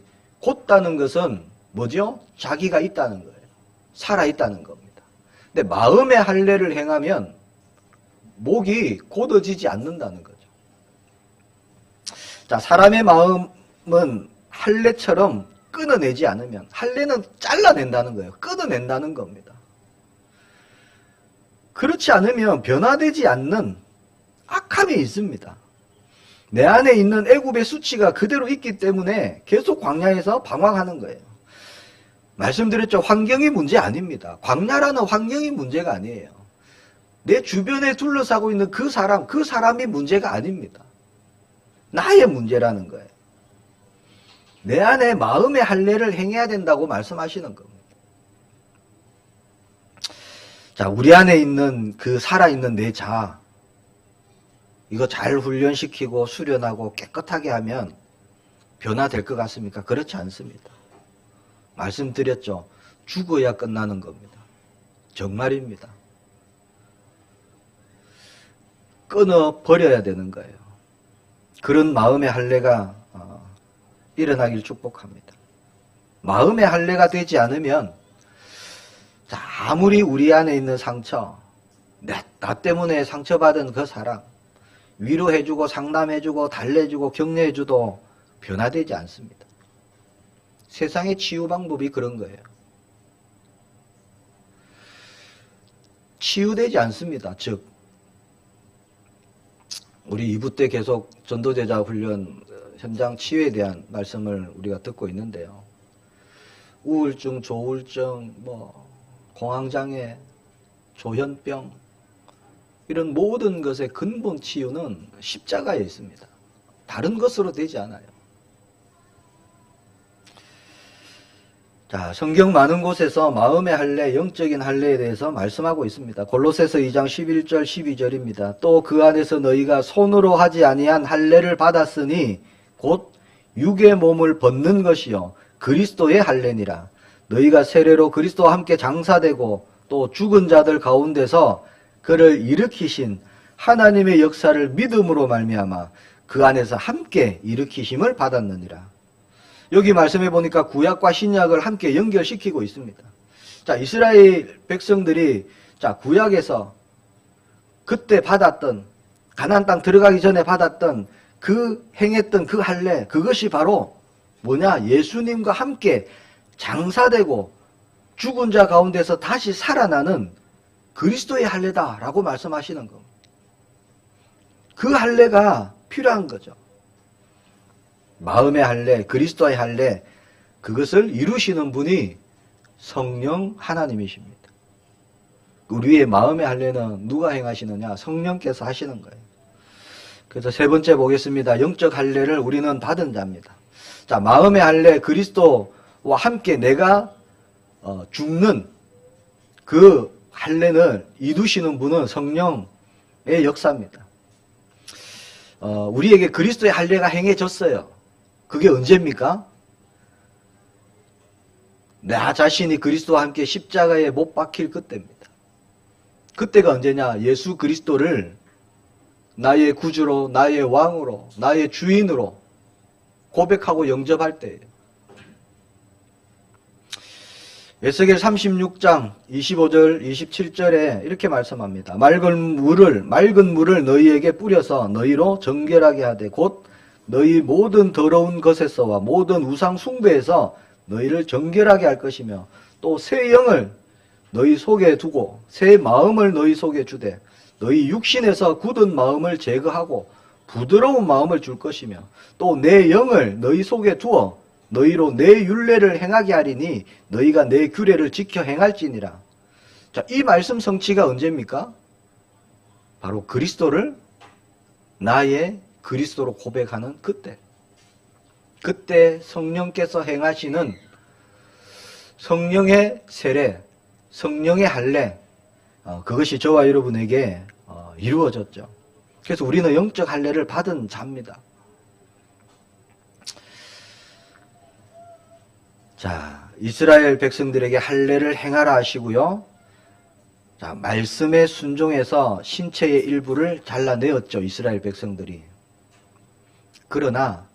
곧다는 것은 뭐죠? 자기가 있다는 거예요. 살아있다는 겁니다. 근데 마음의 할례를 행하면 목이 곧어지지 않는다는 거죠. 자, 사람의 마음은 할례처럼 끊어내지 않으면, 할례는 잘라낸다는 거예요. 끊어낸다는 겁니다. 그렇지 않으면 변화되지 않는 악함이 있습니다. 내 안에 있는 애굽의 수치가 그대로 있기 때문에 계속 광야에서 방황하는 거예요. 말씀드렸죠. 환경이 문제 아닙니다. 광야라는 환경이 문제가 아니에요. 내 주변에 둘러싸고 있는 그 사람이 문제가 아닙니다. 나의 문제라는 거예요. 내 안에 마음의 할례를 행해야 된다고 말씀하시는 겁니다. 자, 우리 안에 있는 그 살아있는 내 자, 이거 잘 훈련시키고 수련하고 깨끗하게 하면 변화될 것 같습니까? 그렇지 않습니다. 말씀드렸죠. 죽어야 끝나는 겁니다. 정말입니다. 끊어 버려야 되는 거예요. 그런 마음의 할례가 일어나길 축복합니다. 마음의 할례가 되지 않으면 아무리 우리 안에 있는 상처, 나 때문에 상처받은 그 사람 위로해주고 상담해주고 달래주고 격려해줘도 변화되지 않습니다. 세상의 치유 방법이 그런 거예요. 치유되지 않습니다. 즉 우리 2부 때 계속 전도제자 훈련 현장 치유에 대한 말씀을 우리가 듣고 있는데요. 우울증, 조울증, 공황장애, 조현병 이런 모든 것의 근본 치유는 십자가에 있습니다. 다른 것으로 되지 않아요. 자, 성경 많은 곳에서 마음의 할례, 영적인 할례에 대해서 말씀하고 있습니다. 골로새서 2장 11절 12절입니다. 또 그 안에서 너희가 손으로 하지 아니한 할례를 받았으니 곧 육의 몸을 벗는 것이요 그리스도의 할례니라. 너희가 세례로 그리스도와 함께 장사되고 또 죽은 자들 가운데서 그를 일으키신 하나님의 역사를 믿음으로 말미암아 그 안에서 함께 일으키심을 받았느니라. 여기 말씀해 보니까 구약과 신약을 함께 연결시키고 있습니다. 자, 이스라엘 백성들이 구약에서 그때 받았던 가나안 땅 들어가기 전에 받았던 그 행했던 그 할례, 그것이 바로 뭐냐? 예수님과 함께 장사되고 죽은 자 가운데서 다시 살아나는 그리스도의 할례다라고 말씀하시는 겁니다. 그 할례가 필요한 거죠. 마음의 할례, 그리스도의 할례, 그것을 이루시는 분이 성령 하나님이십니다. 우리의 마음의 할례는 누가 행하시느냐? 성령께서 하시는 거예요. 그래서 세 번째 보겠습니다. 영적 할례를 우리는 받은 자입니다. 자, 마음의 할례, 그리스도와 함께 내가 죽는 그 할례를 이루시는 분은 성령의 역사입니다. 우리에게 그리스도의 할례가 행해졌어요. 그게 언제입니까? 나 자신이 그리스도와 함께 십자가에 못 박힐 그때입니다. 그때가 언제냐? 예수 그리스도를 나의 구주로, 나의 왕으로, 나의 주인으로 고백하고 영접할 때예요. 에스겔 36장 25절 27절에 이렇게 말씀합니다. 맑은 물을 너희에게 뿌려서 너희로 정결하게 하되 곧 너희 모든 더러운 것에서와 모든 우상 숭배에서 너희를 정결하게 할 것이며 또 새 영을 너희 속에 두고 새 마음을 너희 속에 주되 너희 육신에서 굳은 마음을 제거하고 부드러운 마음을 줄 것이며 또 내 영을 너희 속에 두어 너희로 내 율례를 행하게 하리니 너희가 내 규례를 지켜 행할지니라. 자, 이 말씀 성취가 언제입니까? 바로 그리스도를 나의 그리스도로 고백하는 그때. 그때 성령께서 행하시는 성령의 세례, 성령의 할례, 그것이 저와 여러분에게 이루어졌죠. 그래서 우리는 영적 할례를 받은 자입니다. 자, 이스라엘 백성들에게 할례를 행하라 하시고요. 자, 말씀에 순종해서 신체의 일부를 잘라내었죠, 이스라엘 백성들이. 그러나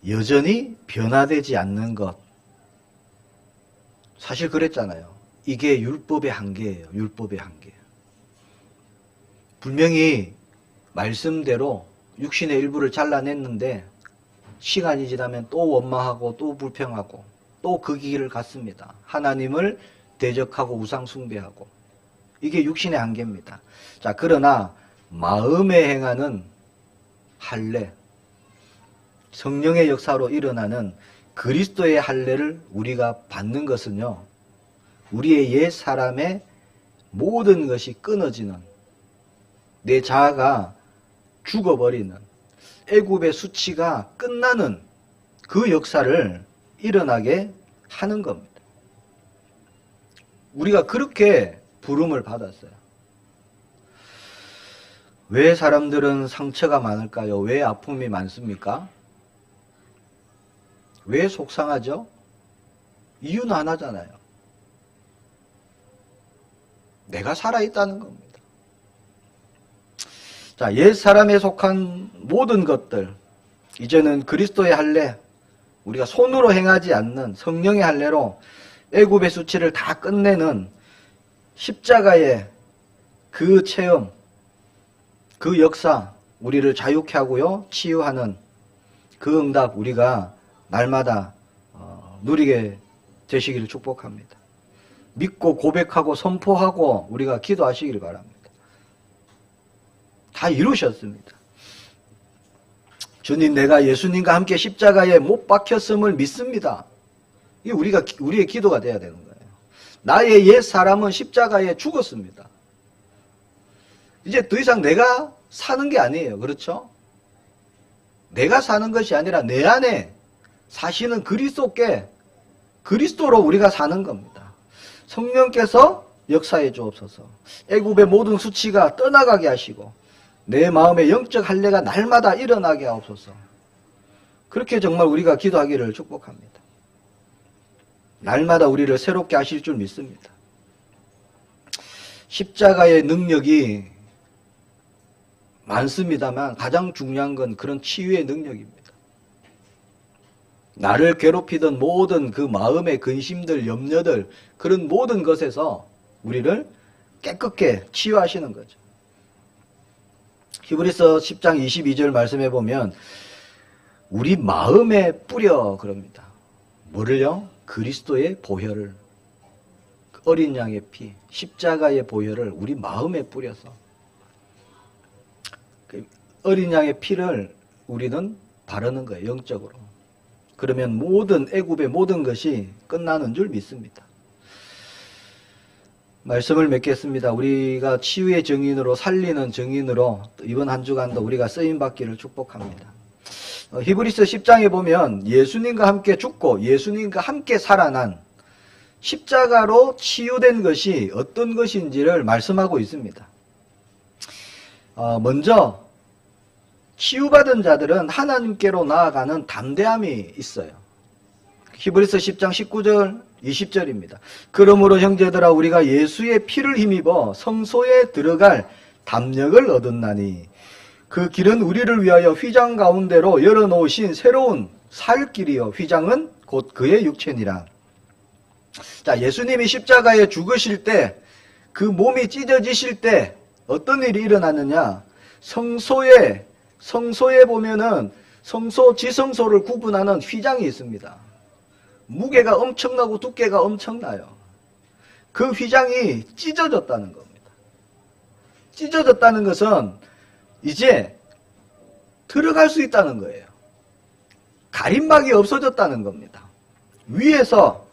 여전히 변화되지 않는 것. 사실 그랬잖아요. 이게 율법의 한계예요. 율법의 한계. 분명히 말씀대로 육신의 일부를 잘라냈는데 시간이 지나면 또 원망하고 또 불평하고 또 그 길을 갔습니다. 하나님을 대적하고 우상 숭배하고. 이게 육신의 한계입니다. 자, 그러나 마음에 행하는 할례, 성령의 역사로 일어나는 그리스도의 할례를 우리가 받는 것은요, 우리의 옛 사람의 모든 것이 끊어지는, 내 자아가 죽어버리는, 애굽의 수치가 끝나는 그 역사를 일어나게 하는 겁니다. 우리가 그렇게 부름을 받았어요. 왜 사람들은 상처가 많을까요? 왜 아픔이 많습니까? 왜 속상하죠? 이유는 하나잖아요. 내가 살아있다는 겁니다. 자, 옛사람에 속한 모든 것들, 이제는 그리스도의 할례, 우리가 손으로 행하지 않는 성령의 할례로 애굽의 수치를 다 끝내는 십자가의 그 체험, 그 역사, 우리를 자유케 하고요, 치유하는 그 응답, 우리가 날마다 누리게 되시기를 축복합니다. 믿고 고백하고 선포하고 우리가 기도하시기를 바랍니다. 다 이루셨습니다. 주님, 내가 예수님과 함께 십자가에 못 박혔음을 믿습니다. 이게 우리의 기도가 돼야 되는 거예요. 나의 옛 사람은 십자가에 죽었습니다. 이제 더 이상 내가 사는 게 아니에요. 그렇죠? 내가 사는 것이 아니라 내 안에 사시는 그리스도께, 그리스도로 우리가 사는 겁니다. 성령께서 역사해 주옵소서. 애굽의 모든 수치가 떠나가게 하시고 내 마음의 영적 할례가 날마다 일어나게 하옵소서. 그렇게 정말 우리가 기도하기를 축복합니다. 날마다 우리를 새롭게 하실 줄 믿습니다. 십자가의 능력이 많습니다만 가장 중요한 건 그런 치유의 능력입니다. 나를 괴롭히던 모든 그 마음의 근심들, 염려들, 그런 모든 것에서 우리를 깨끗게 치유하시는 거죠. 히브리서 10장 22절 말씀해 보면 우리 마음에 뿌려 그럽니다. 뭐를요? 그리스도의 보혈을, 어린 양의 피, 십자가의 보혈을 우리 마음에 뿌려서 어린 양의 피를 우리는 바르는 거예요. 영적으로. 그러면 모든 애굽의 모든 것이 끝나는 줄 믿습니다. 말씀을 맺겠습니다. 우리가 치유의 증인으로, 살리는 증인으로 이번 한 주간도 우리가 쓰임받기를 축복합니다. 히브리서 10장에 보면 예수님과 함께 죽고 예수님과 함께 살아난 십자가로 치유된 것이 어떤 것인지를 말씀하고 있습니다. 먼저 치유받은 자들은 하나님께로 나아가는 담대함이 있어요. 히브리서 10장 19절 20절입니다. 그러므로 형제들아 우리가 예수의 피를 힘입어 성소에 들어갈 담력을 얻었나니 그 길은 우리를 위하여 휘장 가운데로 열어놓으신 새로운 살 길이요 휘장은 곧 그의 육체니라. 자, 예수님이 십자가에 죽으실 때 그 몸이 찢어지실 때 어떤 일이 일어났느냐? 성소에 보면은 성소, 지성소를 구분하는 휘장이 있습니다. 무게가 엄청나고 두께가 엄청나요. 그 휘장이 찢어졌다는 겁니다. 찢어졌다는 것은 이제 들어갈 수 있다는 거예요. 가림막이 없어졌다는 겁니다. 위에서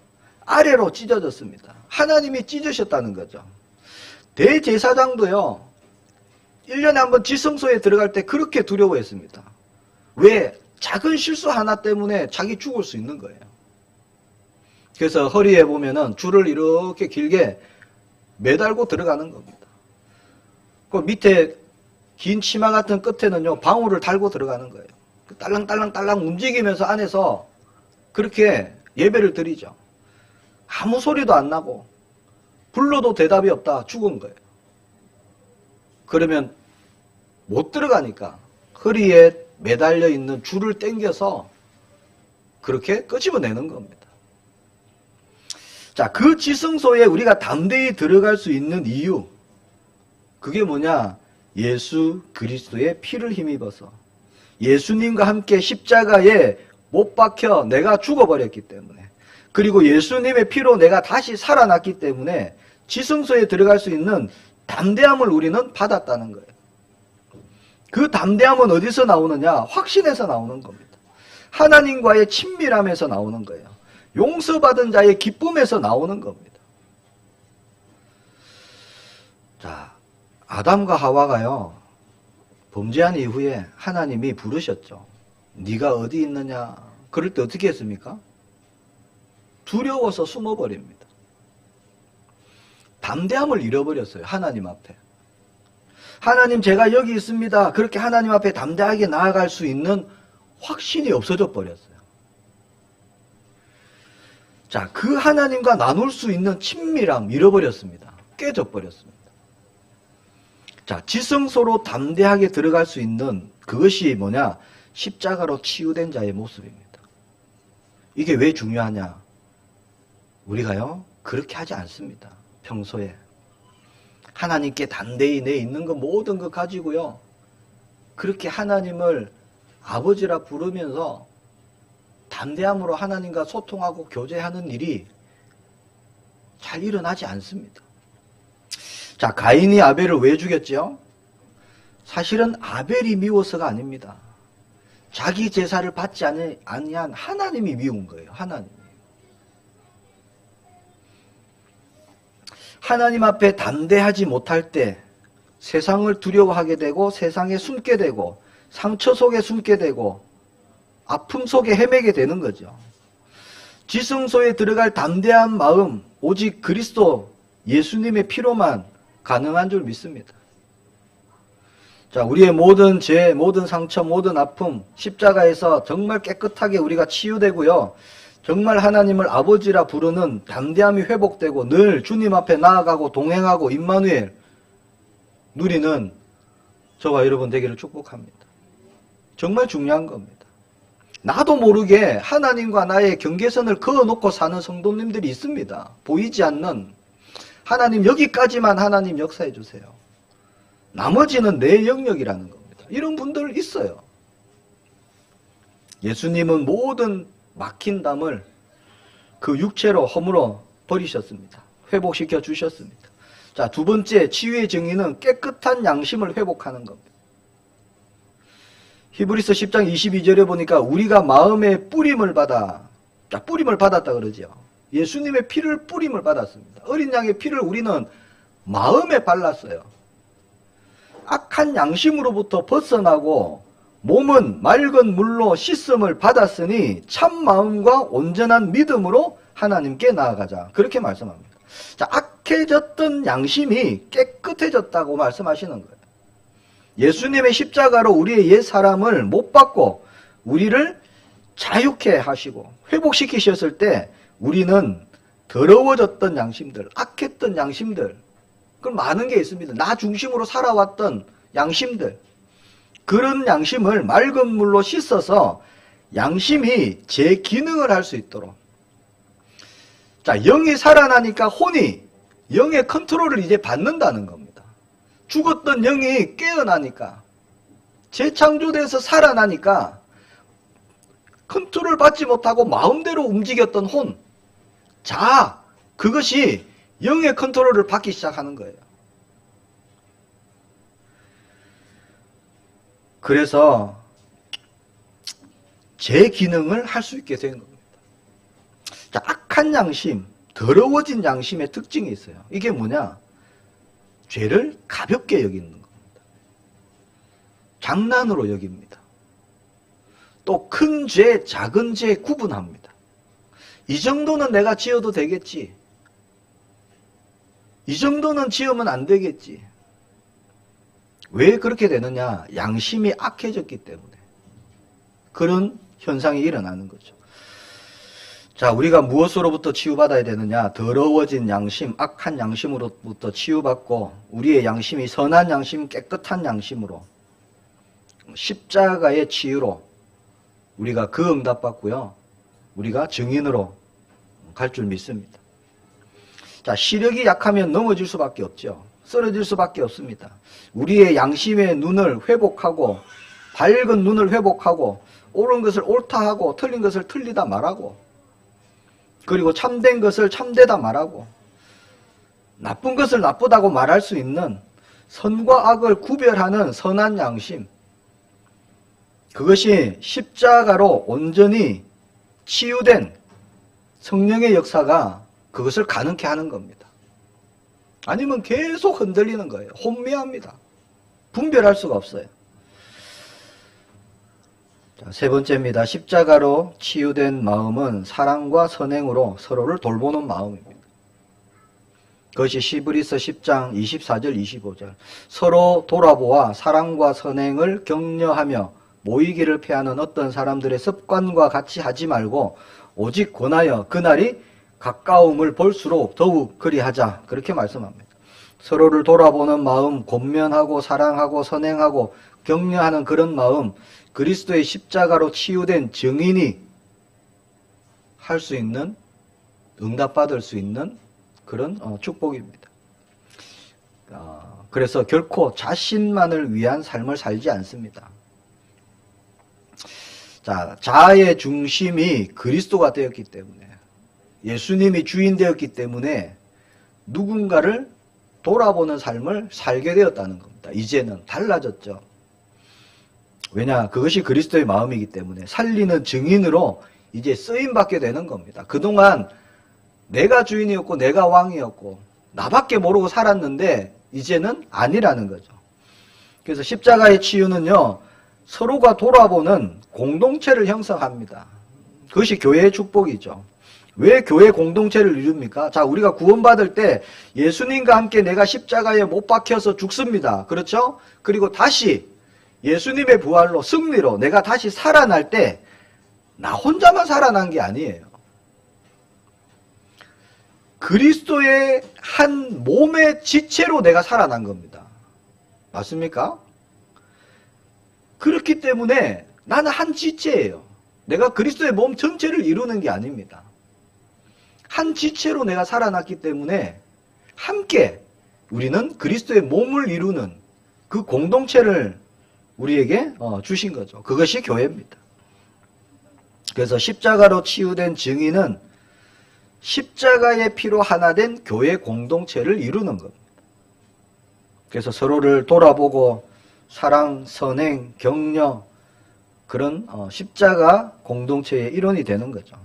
아래로 찢어졌습니다. 하나님이 찢으셨다는 거죠. 대제사장도요, 1년에 한 번 지성소에 들어갈 때 그렇게 두려워했습니다. 왜? 작은 실수 하나 때문에 자기 죽을 수 있는 거예요. 그래서 허리에 보면은 줄을 이렇게 길게 매달고 들어가는 겁니다. 그 밑에 긴 치마 같은 끝에는요, 방울을 달고 들어가는 거예요. 딸랑딸랑딸랑 움직이면서 안에서 그렇게 예배를 드리죠. 아무 소리도 안 나고 불러도 대답이 없다. 죽은 거예요. 그러면 못 들어가니까 허리에 매달려 있는 줄을 당겨서 그렇게 끄집어내는 겁니다. 자, 그 지성소에 우리가 담대히 들어갈 수 있는 이유, 그게 뭐냐? 예수 그리스도의 피를 힘입어서 예수님과 함께 십자가에 못 박혀 내가 죽어버렸기 때문에, 그리고 예수님의 피로 내가 다시 살아났기 때문에 지성소에 들어갈 수 있는 담대함을 우리는 받았다는 거예요. 그 담대함은 어디서 나오느냐? 확신에서 나오는 겁니다. 하나님과의 친밀함에서 나오는 거예요. 용서받은 자의 기쁨에서 나오는 겁니다. 자, 아담과 하와가요, 범죄한 이후에 하나님이 부르셨죠. 네가 어디 있느냐? 그럴 때 어떻게 했습니까? 두려워서 숨어버립니다. 담대함을 잃어버렸어요. 하나님 앞에. 하나님, 제가 여기 있습니다. 그렇게 하나님 앞에 담대하게 나아갈 수 있는 확신이 없어져 버렸어요. 자, 그 하나님과 나눌 수 있는 친밀함 잃어버렸습니다. 깨져 버렸습니다. 자, 지성소로 담대하게 들어갈 수 있는 그것이 뭐냐? 십자가로 치유된 자의 모습입니다. 이게 왜 중요하냐? 우리가요, 그렇게 하지 않습니다. 평소에. 하나님께 담대히 내 있는 거 모든 거 가지고요, 그렇게 하나님을 아버지라 부르면서 담대함으로 하나님과 소통하고 교제하는 일이 잘 일어나지 않습니다. 자, 가인이 아벨을 왜 죽였죠? 사실은 아벨이 미워서가 아닙니다. 자기 제사를 받지 아니한 하나님이 미운 거예요. 하나님 앞에 담대하지 못할 때 세상을 두려워하게 되고, 세상에 숨게 되고, 상처 속에 숨게 되고, 아픔 속에 헤매게 되는 거죠. 지성소에 들어갈 담대한 마음, 오직 그리스도 예수님의 피로만 가능한 줄 믿습니다. 자, 우리의 모든 죄, 모든 상처, 모든 아픔, 십자가에서 정말 깨끗하게 우리가 치유되고요, 정말 하나님을 아버지라 부르는 담대함이 회복되고 늘 주님 앞에 나아가고 동행하고 임마누엘 누리는 저와 여러분 되기를 축복합니다. 정말 중요한 겁니다. 나도 모르게 하나님과 나의 경계선을 그어놓고 사는 성도님들이 있습니다. 보이지 않는 하나님, 여기까지만 하나님 역사해 주세요. 나머지는 내 영역이라는 겁니다. 이런 분들 있어요. 예수님은 모든 막힌 담을 그 육체로 허물어 버리셨습니다. 회복시켜 주셨습니다. 자, 두 번째 치유의 정의는 깨끗한 양심을 회복하는 겁니다. 히브리서 10장 22절에 보니까 우리가 마음의 뿌림을 받아, 자, 뿌림을 받았다 그러죠. 예수님의 피를 뿌림을 받았습니다. 어린 양의 피를 우리는 마음에 발랐어요. 악한 양심으로부터 벗어나고 몸은 맑은 물로 씻음을 받았으니 참 마음과 온전한 믿음으로 하나님께 나아가자. 그렇게 말씀합니다. 자, 악해졌던 양심이 깨끗해졌다고 말씀하시는 거예요. 예수님의 십자가로 우리의 옛 사람을 못 받고 우리를 자유케 하시고 회복시키셨을 때 우리는 더러워졌던 양심들, 악했던 양심들, 그 많은 게 있습니다. 나 중심으로 살아왔던 양심들, 그런 양심을 맑은 물로 씻어서 양심이 제 기능을 할 수 있도록. 자, 영이 살아나니까 혼이 영의 컨트롤을 이제 받는다는 겁니다. 죽었던 영이 깨어나니까, 재창조돼서 살아나니까 컨트롤 받지 못하고 마음대로 움직였던 혼, 자, 그것이 영의 컨트롤을 받기 시작하는 거예요. 그래서 제 기능을 할 수 있게 된 겁니다. 자, 악한 양심, 더러워진 양심의 특징이 있어요. 이게 뭐냐? 죄를 가볍게 여기는 겁니다. 장난으로 여깁니다. 또 큰 죄, 작은 죄 구분합니다. 이 정도는 내가 지어도 되겠지. 이 정도는 지으면 안 되겠지. 왜 그렇게 되느냐? 양심이 악해졌기 때문에 그런 현상이 일어나는 거죠. 자, 우리가 무엇으로부터 치유받아야 되느냐? 더러워진 양심, 악한 양심으로부터 치유받고 우리의 양심이 선한 양심, 깨끗한 양심으로 십자가의 치유로 우리가 그 응답받고요, 우리가 증인으로 갈 줄 믿습니다. 자, 시력이 약하면 넘어질 수밖에 없죠. 쓰러질 수밖에 없습니다. 우리의 양심의 눈을 회복하고, 밝은 눈을 회복하고, 옳은 것을 옳다 하고 틀린 것을 틀리다 말하고, 그리고 참된 것을 참되다 말하고, 나쁜 것을 나쁘다고 말할 수 있는 선과 악을 구별하는 선한 양심, 그것이 십자가로 온전히 치유된 성령의 역사가 그것을 가능케 하는 겁니다. 아니면 계속 흔들리는 거예요. 혼미합니다. 분별할 수가 없어요. 자, 세 번째입니다. 십자가로 치유된 마음은 사랑과 선행으로 서로를 돌보는 마음입니다. 그것이 히브리서 10장 24절 25절. 서로 돌아보아 사랑과 선행을 격려하며 모이기를 피하는 어떤 사람들의 습관과 같이 하지 말고 오직 권하여 그날이 가까움을 볼수록 더욱 그리하자. 그렇게 말씀합니다. 서로를 돌아보는 마음, 권면하고 사랑하고 선행하고 격려하는 그런 마음, 그리스도의 십자가로 치유된 증인이 할 수 있는, 응답받을 수 있는 그런 축복입니다. 그래서 결코 자신만을 위한 삶을 살지 않습니다. 자, 자아의 중심이 그리스도가 되었기 때문에, 예수님이 주인 되었기 때문에 누군가를 돌아보는 삶을 살게 되었다는 겁니다. 이제는 달라졌죠. 왜냐? 그것이 그리스도의 마음이기 때문에 살리는 증인으로 이제 쓰임받게 되는 겁니다. 그동안 내가 주인이었고 내가 왕이었고 나밖에 모르고 살았는데 이제는 아니라는 거죠. 그래서 십자가의 치유는요, 서로가 돌아보는 공동체를 형성합니다. 그것이 교회의 축복이죠. 왜 교회 공동체를 이룹니까? 자, 우리가 구원받을 때 예수님과 함께 내가 십자가에 못 박혀서 죽습니다. 그렇죠? 그리고 다시 예수님의 부활로 승리로 내가 다시 살아날 때 나 혼자만 살아난 게 아니에요. 그리스도의 한 몸의 지체로 내가 살아난 겁니다. 맞습니까? 그렇기 때문에 나는 한 지체예요. 내가 그리스도의 몸 전체를 이루는 게 아닙니다. 한 지체로 내가 살아났기 때문에 함께 우리는 그리스도의 몸을 이루는 그 공동체를 우리에게 주신 거죠. 그것이 교회입니다. 그래서 십자가로 치유된 증인은 십자가의 피로 하나 된 교회 공동체를 이루는 겁니다. 그래서 서로를 돌아보고 사랑, 선행, 격려, 그런 십자가 공동체의 일원이 되는 거죠.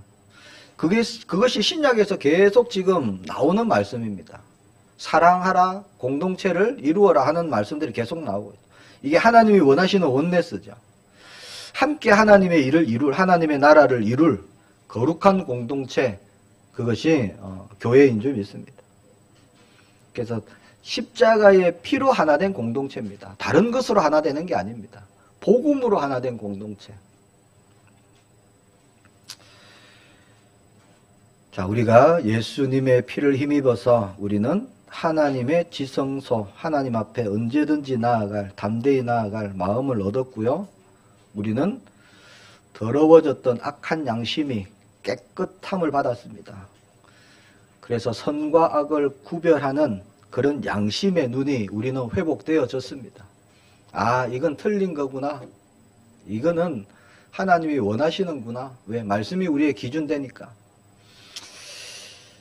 그것이 신약에서 계속 지금 나오는 말씀입니다. 사랑하라, 공동체를 이루어라 하는 말씀들이 계속 나오고 있죠. 이게 하나님이 원하시는 원네스죠. 함께 하나님의 일을 이룰, 하나님의 나라를 이룰 거룩한 공동체, 그것이 교회인 줄 믿습니다. 그래서 십자가의 피로 하나 된 공동체입니다. 다른 것으로 하나 되는 게 아닙니다. 복음으로 하나 된 공동체. 자, 우리가 예수님의 피를 힘입어서 우리는 하나님의 지성소, 하나님 앞에 언제든지 나아갈, 담대히 나아갈 마음을 얻었고요. 우리는 더러워졌던 악한 양심이 깨끗함을 받았습니다. 그래서 선과 악을 구별하는 그런 양심의 눈이 우리는 회복되어졌습니다. 아, 이건 틀린 거구나. 이거는 하나님이 원하시는구나. 왜? 말씀이 우리의 기준되니까.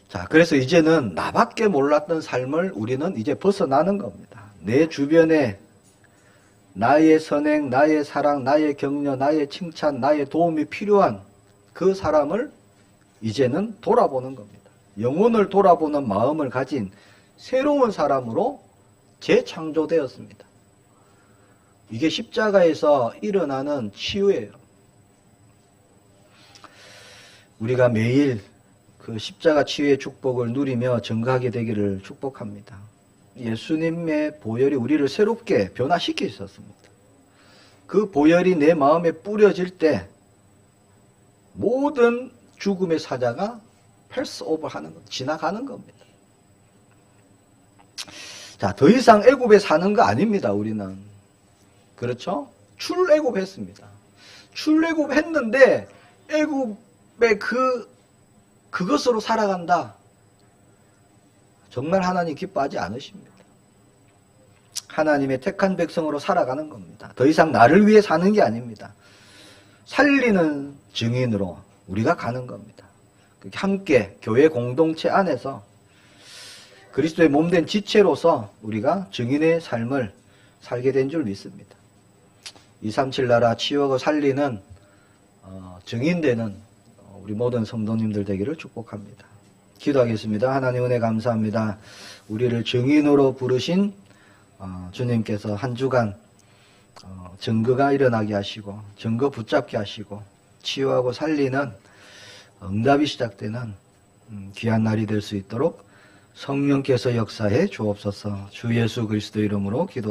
자, 그래서 이제는 나밖에 몰랐던 삶을 우리는 이제 벗어나는 겁니다. 내 주변에 나의 선행, 나의 사랑, 나의 격려, 나의 칭찬, 나의 도움이 필요한 그 사람을 이제는 돌아보는 겁니다. 영혼을 돌아보는 마음을 가진 새로운 사람으로 재창조되었습니다. 이게 십자가에서 일어나는 치유예요. 우리가 매일 그 십자가 치유의 축복을 누리며 증거하게 되기를 축복합니다. 예수님의 보혈이 우리를 새롭게 변화시키셨습니다. 그 보혈이 내 마음에 뿌려질 때 모든 죽음의 사자가 패스오버 하는 것, 지나가는 겁니다. 자, 더 이상 애굽에 사는 거 아닙니다, 우리는. 그렇죠? 출애굽했습니다. 출애굽했는데 애굽의 그것으로 살아간다. 정말 하나님 기뻐하지 않으십니다. 하나님의 택한 백성으로 살아가는 겁니다. 더 이상 나를 위해 사는 게 아닙니다. 살리는 증인으로 우리가 가는 겁니다. 함께 교회 공동체 안에서 그리스도의 몸된 지체로서 우리가 증인의 삶을 살게 된 줄 믿습니다. 237 나라 치유하고 살리는 증인되는 우리 모든 성도님들 되기를 축복합니다. 기도하겠습니다. 하나님 은혜 감사합니다. 우리를 증인으로 부르신 주님께서 한 주간 증거가 일어나게 하시고 증거 붙잡게 하시고 치유하고 살리는 응답이 시작되는 귀한 날이 될 수 있도록 성령께서 역사해 주옵소서. 주 예수 그리스도 이름으로 기도합니다.